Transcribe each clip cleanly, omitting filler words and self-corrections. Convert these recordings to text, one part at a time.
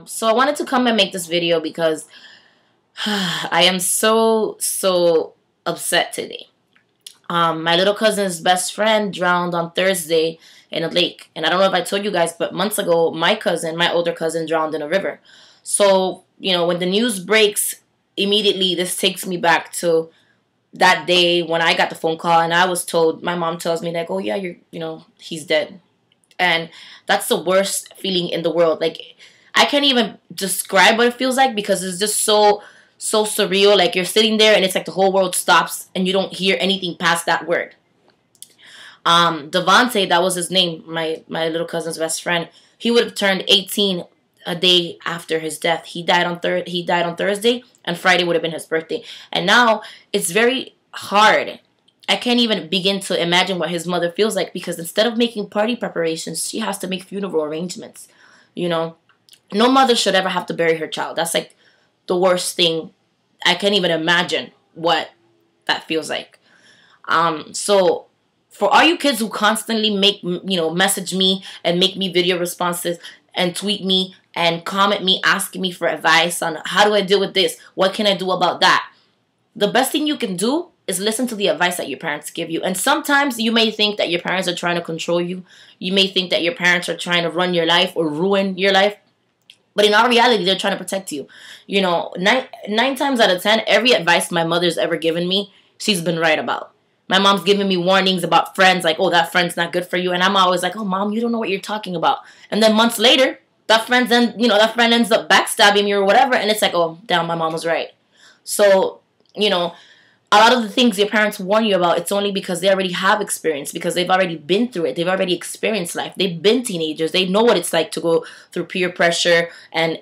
So I wanted to come and make this video because I am so upset today. My little cousin's best friend drowned on Thursday in a lake. And I don't know if I told you guys, but months ago, my older cousin, drowned in a river. So, when the news breaks, immediately this takes me back to that day when I got the phone call and I was told, my mom tells me like, oh yeah, he's dead. And that's the worst feeling in the world. Like, I can't even describe what it feels like because it's just so surreal. Like, you're sitting there and it's like the whole world stops and you don't hear anything past that word. Davonte, that was his name, my little cousin's best friend. He would have turned 18 a day after his death. He died on Thursday, and Friday would have been his birthday. And now it's very hard. I can't even begin to imagine what his mother feels like because instead of making party preparations, she has to make funeral arrangements. No mother should ever have to bury her child. That's like the worst thing. I can't even imagine what that feels like. So for all you kids who constantly message me and make me video responses and tweet me and comment me asking me for advice on how do I deal with this? What can I do about that? The best thing you can do is listen to the advice that your parents give you. And sometimes you may think that your parents are trying to control you. You may think that your parents are trying to run your life or ruin your life. But in all reality, they're trying to protect you. Nine times out of 10, every advice my mother's ever given me, she's been right about. My mom's given me warnings about friends, like, oh, that friend's not good for you. And I'm always like, oh, Mom, you don't know what you're talking about. And then months later, that friend ends up backstabbing me or whatever. And it's like, oh, damn, my mom was right. So, a lot of the things your parents warn you about, it's only because they already have experience, because they've already been through it. They've already experienced life. They've been teenagers. They know what it's like to go through peer pressure and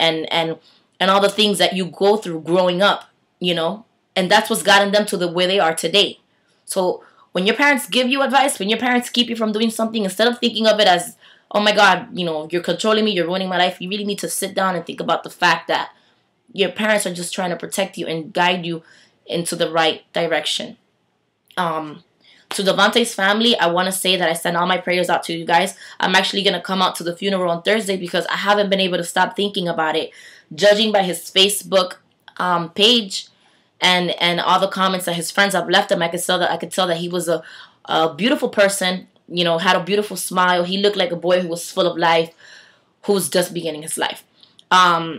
all the things that you go through growing up, and that's what's gotten them to the way they are today. So when your parents give you advice, when your parents keep you from doing something, instead of thinking of it as, oh my God, you're controlling me, you're ruining my life, you really need to sit down and think about the fact that your parents are just trying to protect you and guide you into the right direction. To Davonte's family, I want to say that I send all my prayers out to you guys. I'm actually going to come out to the funeral on Thursday because I haven't been able to stop thinking about it. Judging by his Facebook page and all the comments that his friends have left him, I could tell that he was a beautiful person, had a beautiful smile. He looked like a boy who was full of life, who was just beginning his life. I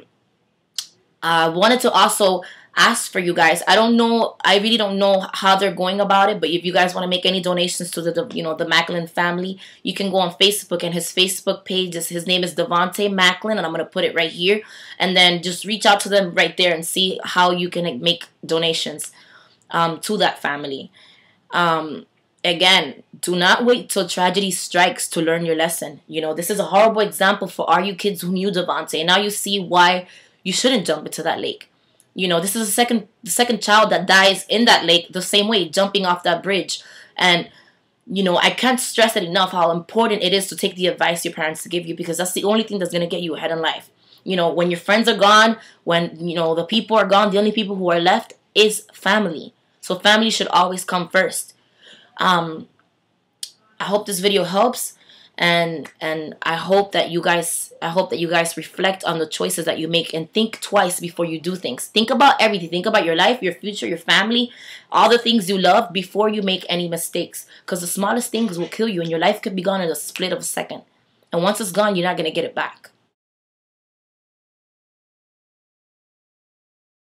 wanted to also ask for you guys. I really don't know how they're going about it, but if you guys want to make any donations to the Macklin family, you can go on Facebook, and his Facebook page his name is Davonte Macklin, and I'm going to put it right here, and then just reach out to them right there and see how you can make donations to that family. Again, do not wait till tragedy strikes to learn your lesson. This is a horrible example for all you kids who knew Davonte, and now you see why you shouldn't jump into that lake. This is the second child that dies in that lake the same way, jumping off that bridge. And, I can't stress it enough how important it is to take the advice your parents give you, because that's the only thing that's going to get you ahead in life. When your friends are gone, when, the people are gone, the only people who are left is family. So family should always come first. I hope this video helps. And I hope that you guys reflect on the choices that you make and think twice before you do things. Think about everything. Think about your life, your future, your family, all the things you love before you make any mistakes. Because the smallest things will kill you, and your life could be gone in a split of a second. And once it's gone, you're not going to get it back.